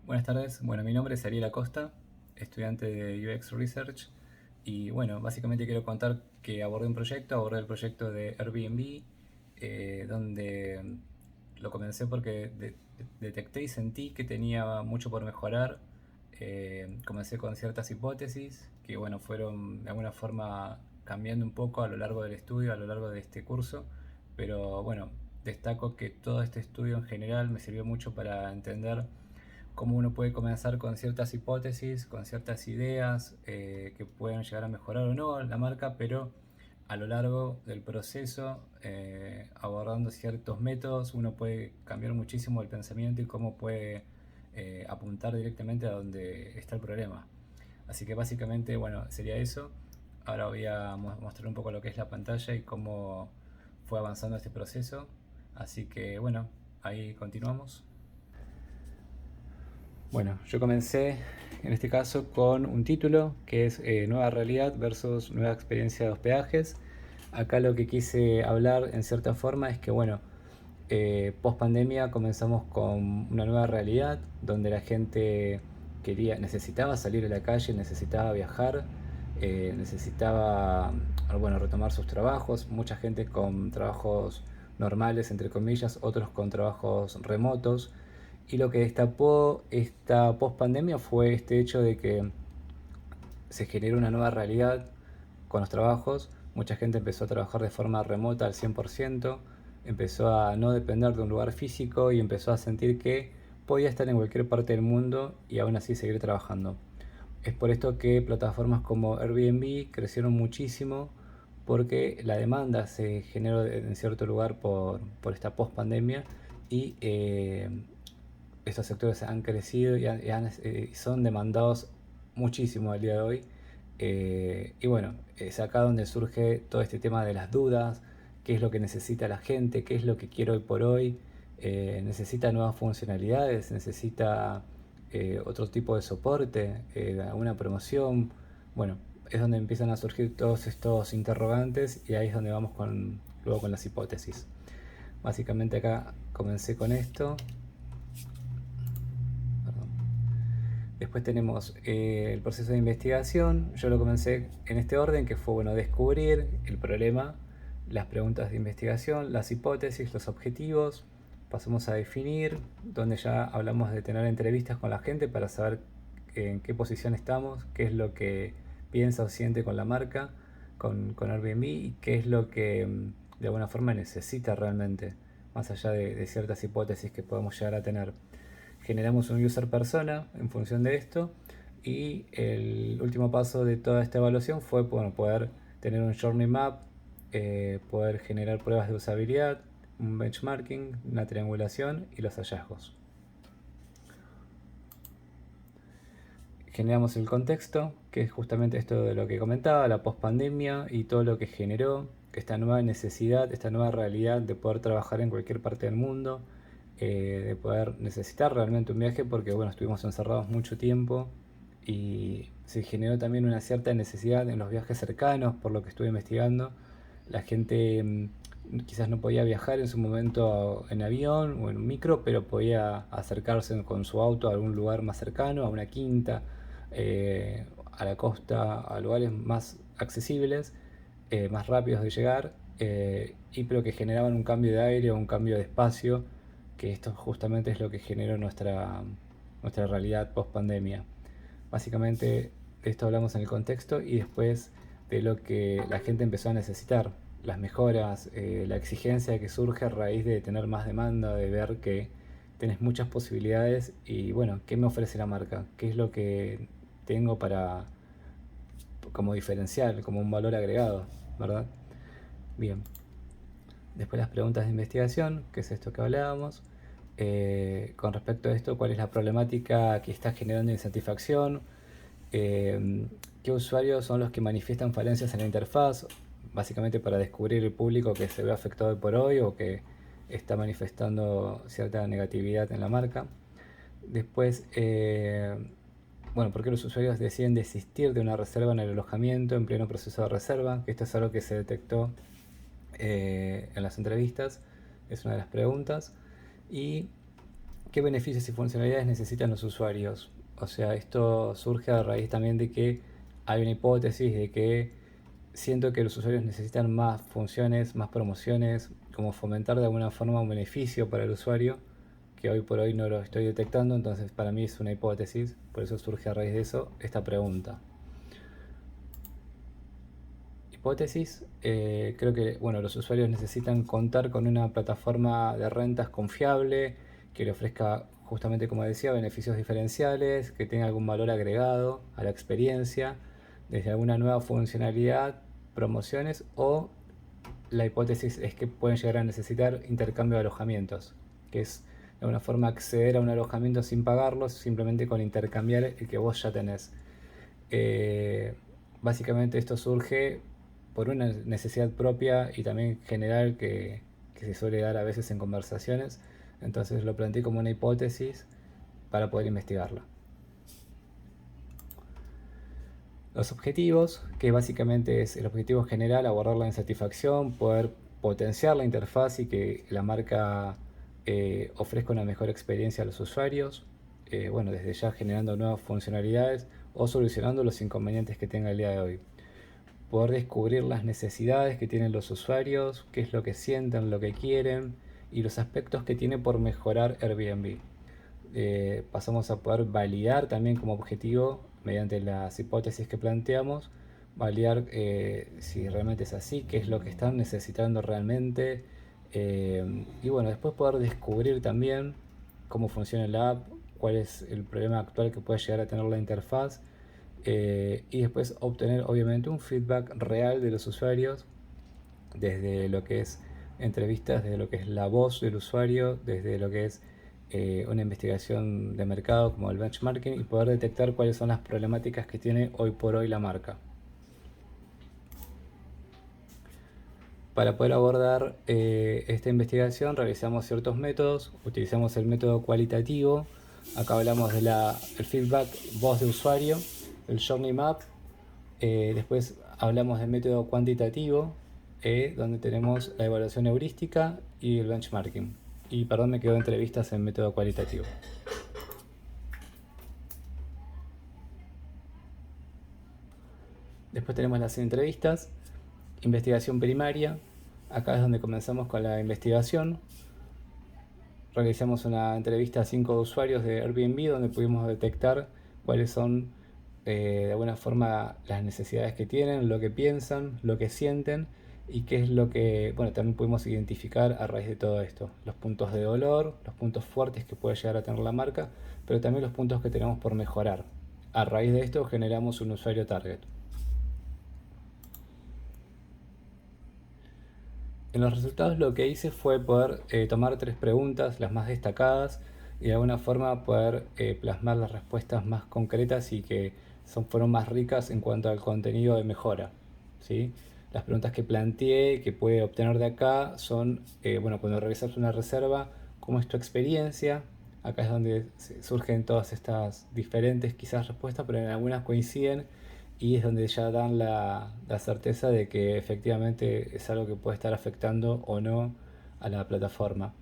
Buenas tardes, bueno, mi nombre es Ariel Acosta, estudiante de UX Research y bueno, básicamente quiero contar que abordé el proyecto de Airbnb, donde lo comencé porque detecté y sentí que tenía mucho por mejorar. Comencé con ciertas hipótesis que bueno, fueron de alguna forma cambiando un poco a lo largo del estudio, a lo largo de este curso, pero bueno, destaco que todo este estudio en general me sirvió mucho para entender cómo uno puede comenzar con ciertas hipótesis, con ciertas ideas que pueden llegar a mejorar o no la marca, pero a lo largo del proceso, abordando ciertos métodos, uno puede cambiar muchísimo el pensamiento y cómo puede apuntar directamente a donde está el problema. Así que básicamente, bueno, sería eso. Ahora voy a mostrar un poco lo que es la pantalla y cómo fue avanzando este proceso. Así que bueno, ahí continuamos. Bueno, yo comencé en este caso con un título que es Nueva realidad versus nueva experiencia de hospedajes. Acá lo que quise hablar en cierta forma es que, bueno, post pandemia comenzamos con una nueva realidad donde la gente necesitaba salir a la calle, necesitaba viajar, necesitaba, bueno, retomar sus trabajos. Mucha gente con trabajos normales, entre comillas, otros con trabajos remotos. Y lo que destapó esta post pandemia fue este hecho de que se generó una nueva realidad con los trabajos. Mucha gente empezó a trabajar de forma remota al 100%, empezó a no depender de un lugar físico y empezó a sentir que podía estar en cualquier parte del mundo y aún así seguir trabajando. Es por esto que plataformas como Airbnb crecieron muchísimo porque la demanda se generó en cierto lugar por esta post pandemia y estos sectores han crecido y son demandados muchísimo al día de hoy. Y bueno, es acá donde surge todo este tema de las dudas, qué es lo que necesita la gente, qué es lo que quiere hoy por hoy. Necesita nuevas funcionalidades, necesita otro tipo de soporte, alguna promoción. Bueno, es donde empiezan a surgir todos estos interrogantes y ahí es donde vamos luego con las hipótesis. Básicamente acá comencé con esto. Perdón. Después tenemos el proceso de investigación. Yo lo comencé en este orden, que fue bueno, descubrir el problema, las preguntas de investigación, las hipótesis, los objetivos. Pasamos a definir, donde ya hablamos de tener entrevistas con la gente para saber en qué posición estamos, qué es lo que piensa o siente con la marca, con Airbnb y qué es lo que de alguna forma necesita realmente, más allá de ciertas hipótesis que podemos llegar a tener. Generamos un user persona en función de esto y el último paso de toda esta evaluación fue bueno, poder tener un journey map, poder generar pruebas de usabilidad, un benchmarking, una triangulación y los hallazgos. Generamos el contexto, que es justamente esto de lo que comentaba, la pospandemia y todo lo que generó esta nueva necesidad, esta nueva realidad de poder trabajar en cualquier parte del mundo, de poder necesitar realmente un viaje porque bueno, estuvimos encerrados mucho tiempo y se generó también una cierta necesidad en los viajes cercanos, por lo que estuve investigando. La gente quizás no podía viajar en su momento en avión o en un micro, pero podía acercarse con su auto a algún lugar más cercano, a una quinta, a la costa, a lugares más accesibles, más rápidos de llegar, y pero que generaban un cambio de aire o un cambio de espacio, que esto justamente es lo que generó nuestra realidad post pandemia. Básicamente de esto hablamos en el contexto y después de lo que la gente empezó a necesitar, las mejoras, la exigencia que surge a raíz de tener más demanda, de ver que tenés muchas posibilidades y bueno, ¿qué me ofrece la marca? ¿Qué es lo que tengo para como diferencial, como un valor agregado, ¿verdad? Bien, después las preguntas de investigación, que es esto que hablábamos. Con respecto a esto, ¿cuál es la problemática que está generando insatisfacción? ¿Qué usuarios son los que manifiestan falencias en la interfaz? Básicamente para descubrir el público que se ve afectado por hoy o que está manifestando cierta negatividad en la marca. Después, bueno, ¿por qué los usuarios deciden desistir de una reserva en el alojamiento en pleno proceso de reserva? Que esto es algo que se detectó en las entrevistas, es una de las preguntas. Y ¿Qué beneficios y funcionalidades necesitan los usuarios? O sea, esto surge a raíz también de que hay una hipótesis de que siento que los usuarios necesitan más funciones, más promociones, como fomentar de alguna forma un beneficio para el usuario, que hoy por hoy no lo estoy detectando, entonces para mí es una hipótesis, por eso surge a raíz de eso esta pregunta. Hipótesis, creo que bueno, los usuarios necesitan contar con una plataforma de rentas confiable, que le ofrezca justamente como decía, beneficios diferenciales, que tenga algún valor agregado a la experiencia, desde alguna nueva funcionalidad, promociones o la hipótesis es que pueden llegar a necesitar intercambio de alojamientos, que es de alguna forma acceder a un alojamiento sin pagarlo, simplemente con intercambiar el que vos ya tenés. Eh, Básicamente esto surge por una necesidad propia y también general que se suele dar a veces en conversaciones, entonces lo planteé como una hipótesis para poder investigarla. Los objetivos, que básicamente es el objetivo general, abordar la insatisfacción, poder potenciar la interfaz y que la marca ofrezca una mejor experiencia a los usuarios, bueno, desde ya generando nuevas funcionalidades o solucionando los inconvenientes que tenga el día de hoy. Poder descubrir las necesidades que tienen los usuarios, qué es lo que sienten, lo que quieren y los aspectos que tiene por mejorar Airbnb. Pasamos a poder validar también como objetivo, mediante las hipótesis que planteamos, validar si realmente es así, qué es lo que están necesitando realmente. Y bueno, después poder descubrir también cómo funciona la app, cuál es el problema actual que puede llegar a tener la interfaz. Y después obtener obviamente un feedback real de los usuarios, desde lo que es entrevistas, desde lo que es la voz del usuario, desde lo que es una investigación de mercado como el benchmarking y poder detectar cuáles son las problemáticas que tiene hoy por hoy la marca. Para poder abordar esta investigación realizamos ciertos métodos, utilizamos el método cualitativo, acá hablamos del feedback voz de usuario, el Journey Map, después hablamos del método cuantitativo, donde tenemos la evaluación heurística y el benchmarking. Y perdón, me quedo entrevistas en método cualitativo. Después tenemos las entrevistas, investigación primaria. Acá es donde comenzamos con la investigación. Realizamos una entrevista a 5 usuarios de Airbnb donde pudimos detectar cuáles son de alguna forma las necesidades que tienen, lo que piensan, lo que sienten y qué es lo que, bueno, también pudimos identificar a raíz de todo esto, los puntos de dolor, los puntos fuertes que puede llegar a tener la marca, pero también los puntos que tenemos por mejorar. A raíz de esto generamos un usuario target. En los resultados lo que hice fue poder tomar 3 preguntas, las más destacadas, y de alguna forma poder plasmar las respuestas más concretas y que fueron más ricas en cuanto al contenido de mejora. ¿Sí? Las preguntas que planteé que puede obtener de acá son, bueno, cuando realizas una reserva, ¿cómo es tu experiencia? Acá es donde surgen todas estas diferentes quizás respuestas, pero en algunas coinciden y es donde ya dan la certeza de que efectivamente es algo que puede estar afectando o no a la plataforma.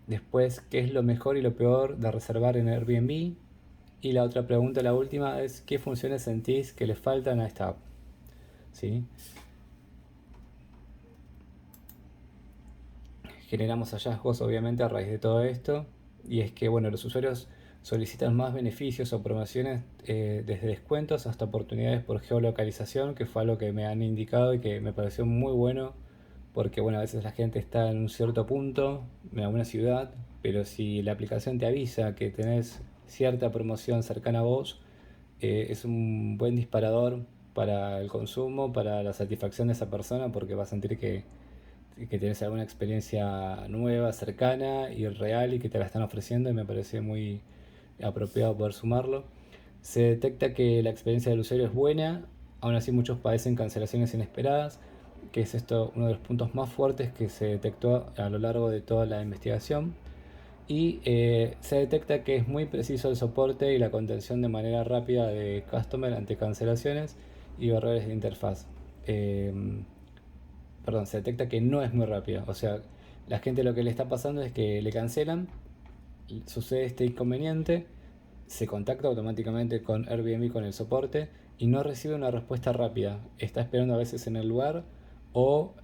Después, ¿qué es lo mejor y lo peor de reservar en Airbnb? Y la otra pregunta, la última, es ¿qué funciones sentís que le faltan a esta app? ¿Sí? Generamos hallazgos obviamente a raíz de todo esto y es que bueno, los usuarios solicitan más beneficios o promociones desde descuentos hasta oportunidades por geolocalización, que fue algo que me han indicado y que me pareció muy bueno porque bueno, a veces la gente está en un cierto punto, en alguna ciudad, pero si la aplicación te avisa que tenés cierta promoción cercana a vos, es un buen disparador para el consumo, para la satisfacción de esa persona, porque va a sentir que tienes alguna experiencia nueva, cercana y real y que te la están ofreciendo y me parece muy apropiado poder sumarlo. Se detecta que la experiencia del usuario es buena, aún así muchos padecen cancelaciones inesperadas, que es esto uno de los puntos más fuertes que se detectó a lo largo de toda la investigación. Y se detecta que es muy preciso el soporte y la contención de manera rápida de customer ante cancelaciones y errores de interfaz. Eh, Perdón, se detecta que no es muy rápido. O sea, la gente lo que le está pasando es que le cancelan sucede este inconveniente, se contacta automáticamente con Airbnb, con el soporte, y no recibe una respuesta rápida. Está esperando a veces en el lugar o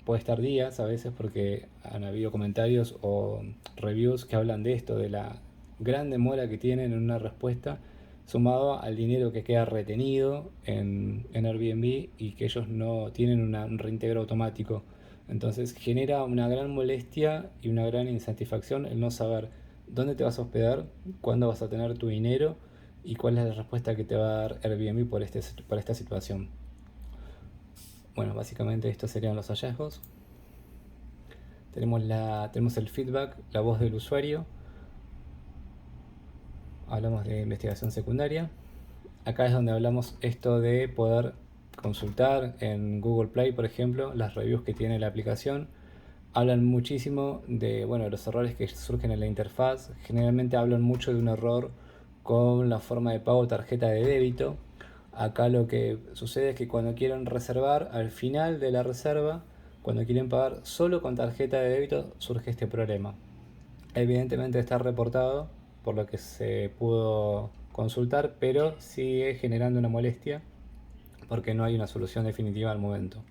puede estar días a veces porque han habido comentarios o reviews que hablan de esto, de la gran demora que tienen en una respuesta, sumado al dinero que queda retenido en Airbnb y que ellos no tienen un reintegro automático. Entonces genera una gran molestia y una gran insatisfacción el no saber dónde te vas a hospedar, cuándo vas a tener tu dinero y cuál es la respuesta que te va a dar Airbnb por esta situación. Bueno, básicamente estos serían los hallazgos. Tenemos el feedback, la voz del usuario. Hablamos de investigación secundaria. Acá es donde hablamos esto de poder consultar en Google Play, por ejemplo, las reviews que tiene la aplicación. Hablan muchísimo de, bueno, los errores que surgen en la interfaz. Generalmente hablan mucho de un error con la forma de pago tarjeta de débito. Acá lo que sucede es que cuando quieren reservar, al final de la reserva, cuando quieren pagar solo con tarjeta de débito, surge este problema. Evidentemente está reportado por lo que se pudo consultar, pero sigue generando una molestia porque no hay una solución definitiva al momento.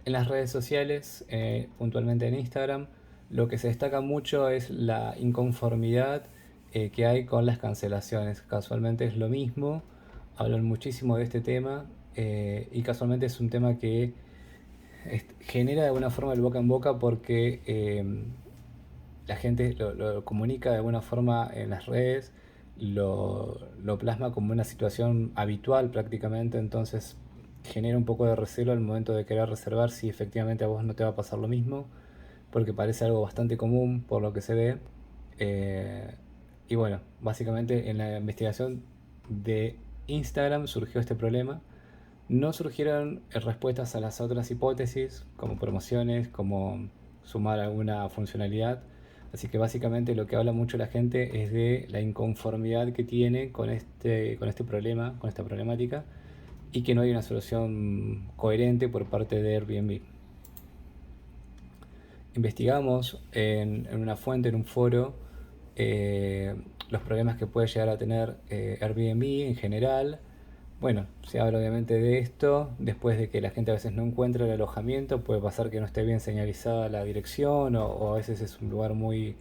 En las redes sociales, puntualmente en Instagram, lo que se destaca mucho es la inconformidad que hay con las cancelaciones. Casualmente es lo mismo, hablan muchísimo de este tema y casualmente es un tema que genera de alguna forma el boca en boca porque la gente lo comunica de alguna forma en las redes, lo plasma como una situación habitual prácticamente, entonces genera un poco de recelo al momento de querer reservar si efectivamente a vos no te va a pasar lo mismo, porque parece algo bastante común por lo que se ve. Eh, y bueno, básicamente en la investigación de Instagram surgió este problema. No surgieron respuestas a las otras hipótesis, como promociones, como sumar alguna funcionalidad. Así que básicamente lo que habla mucho la gente es de la inconformidad que tiene con este problema, con esta problemática, y que no hay una solución coherente por parte de Airbnb. Investigamos en una fuente, en un foro, los problemas que puede llegar a tener Airbnb en general. Bueno, se habla obviamente de esto, después de que la gente a veces no encuentra el alojamiento, puede pasar que no esté bien señalizada la dirección o a veces es un lugar muy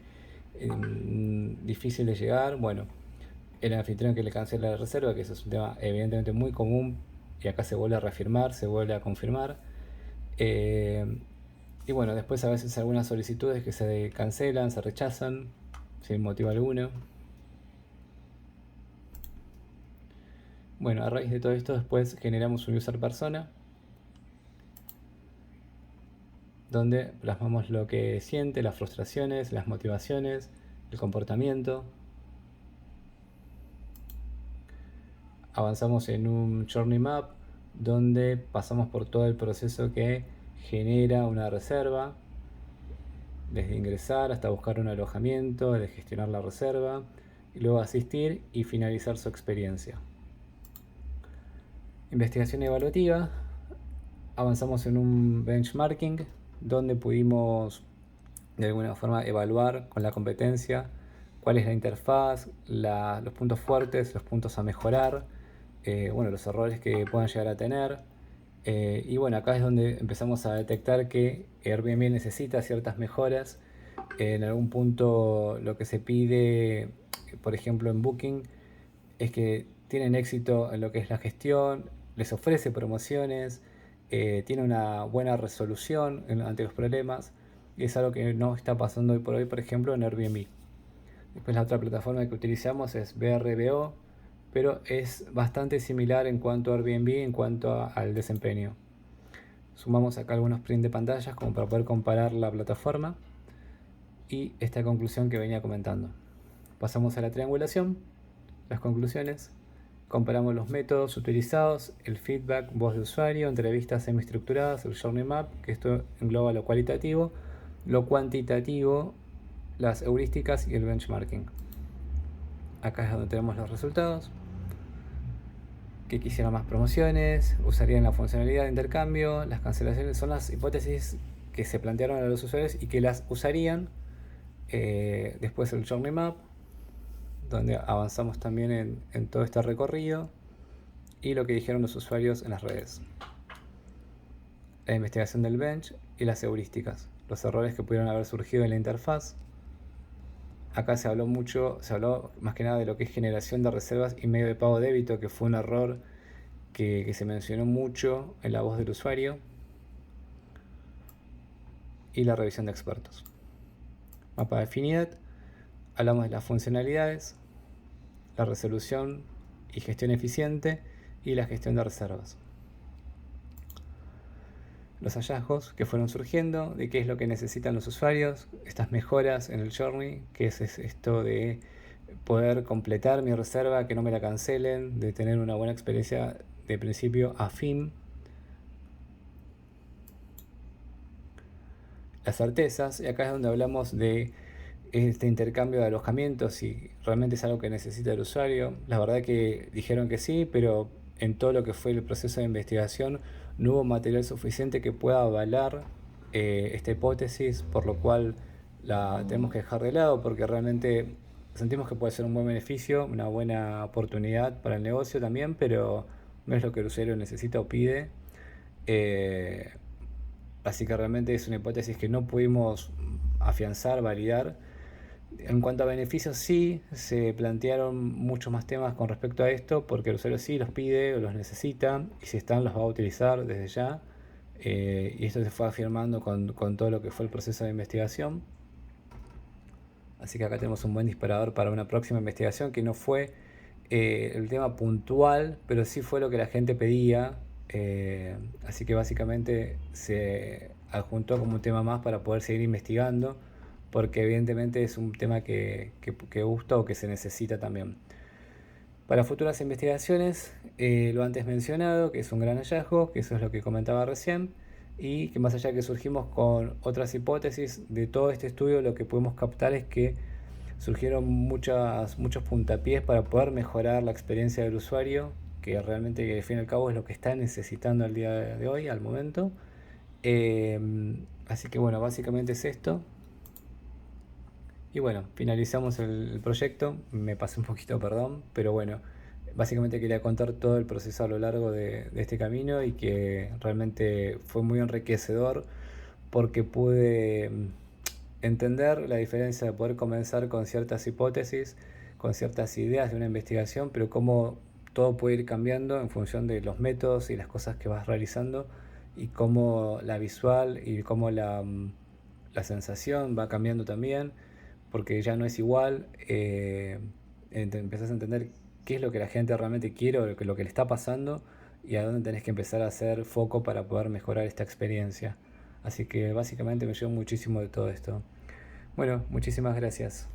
difícil de llegar. Bueno, el anfitrión que le cancela la reserva, que eso es un tema evidentemente muy común y acá se vuelve a reafirmar, se vuelve a confirmar. Eh, y bueno, después a veces algunas solicitudes que se cancelan, se rechazan sin motivo alguno. Bueno, a raíz de todo esto después generamos un user persona donde plasmamos lo que siente, las frustraciones, las motivaciones, el comportamiento. Avanzamos en un journey map donde pasamos por todo el proceso que genera una reserva, desde ingresar hasta buscar un alojamiento, de gestionar la reserva, y luego asistir y finalizar su experiencia. Investigación evaluativa. Avanzamos en un benchmarking donde pudimos de alguna forma evaluar con la competencia cuál es la interfaz, los puntos fuertes, los puntos a mejorar, bueno, los errores que puedan llegar a tener. Y bueno, acá es donde empezamos a detectar que Airbnb necesita ciertas mejoras. En algún punto lo que se pide, por ejemplo en Booking, es que tienen éxito en lo que es la gestión, les ofrece promociones, tiene una buena resolución ante los problemas, y es algo que no está pasando hoy por hoy, por ejemplo, en Airbnb. Después la otra plataforma que utilizamos es VRBO, pero es bastante similar en cuanto a Airbnb, en cuanto al desempeño. Sumamos acá algunos print de pantallas como para poder comparar la plataforma y esta conclusión que venía comentando. Pasamos a la triangulación, las conclusiones. Comparamos los métodos utilizados, el feedback, voz de usuario, entrevistas semiestructuradas, el journey map, que esto engloba lo cualitativo, lo cuantitativo, las heurísticas y el benchmarking. Acá es donde tenemos los resultados. Que quisieran más promociones, usarían la funcionalidad de intercambio, las cancelaciones son las hipótesis que se plantearon a los usuarios y que las usarían. Después el Journey Map, donde avanzamos también en todo este recorrido, y lo que dijeron los usuarios en las redes. La investigación del bench y las heurísticas, los errores que pudieron haber surgido en la interfaz. Acá se habló más que nada de lo que es generación de reservas y medio de pago débito, que fue un error que se mencionó mucho en la voz del usuario. Y la revisión de expertos. Mapa de afinidad, hablamos de las funcionalidades, la resolución y gestión eficiente y la gestión de reservas. Los hallazgos que fueron surgiendo, de qué es lo que necesitan los usuarios, estas mejoras en el journey, que es esto de poder completar mi reserva, que no me la cancelen, de tener una buena experiencia de principio a fin. Las certezas, y acá es donde hablamos de este intercambio de alojamientos, si realmente es algo que necesita el usuario. La verdad que dijeron que sí, pero en todo lo que fue el proceso de investigación no hubo material suficiente que pueda avalar esta hipótesis, por lo cual la tenemos que dejar de lado porque realmente sentimos que puede ser un buen beneficio, una buena oportunidad para el negocio también, pero no es lo que el usuario necesita o pide. Eh, Así que realmente es una hipótesis que no pudimos afianzar, validar. En cuanto a beneficios, sí, se plantearon muchos más temas con respecto a esto, porque el usuario sí los pide o los necesita, y si están los va a utilizar desde ya. Y esto se fue afirmando con todo lo que fue el proceso de investigación. Así que acá tenemos un buen disparador para una próxima investigación que no fue el tema puntual, pero sí fue lo que la gente pedía. Así que básicamente se adjuntó como un tema más para poder seguir investigando, porque evidentemente es un tema que gusta o que se necesita también. Para futuras investigaciones, lo antes mencionado, que es un gran hallazgo, que eso es lo que comentaba recién, y que más allá de que surgimos con otras hipótesis de todo este estudio, lo que podemos captar es que surgieron muchos puntapiés para poder mejorar la experiencia del usuario, que realmente al fin y al cabo es lo que está necesitando al día de hoy, al momento. Eh, Así que bueno, básicamente es esto. Y bueno, finalizamos el proyecto, me pasé un poquito, perdón, pero bueno, básicamente quería contar todo el proceso a lo largo de este camino y que realmente fue muy enriquecedor porque pude entender la diferencia de poder comenzar con ciertas hipótesis, con ciertas ideas de una investigación, pero cómo todo puede ir cambiando en función de los métodos y las cosas que vas realizando y cómo la visual y cómo la sensación va cambiando también, porque ya no es igual, empezás a entender qué es lo que la gente realmente quiere o lo que le está pasando y a dónde tenés que empezar a hacer foco para poder mejorar esta experiencia. Así que básicamente me llevo muchísimo de todo esto. Bueno, muchísimas gracias.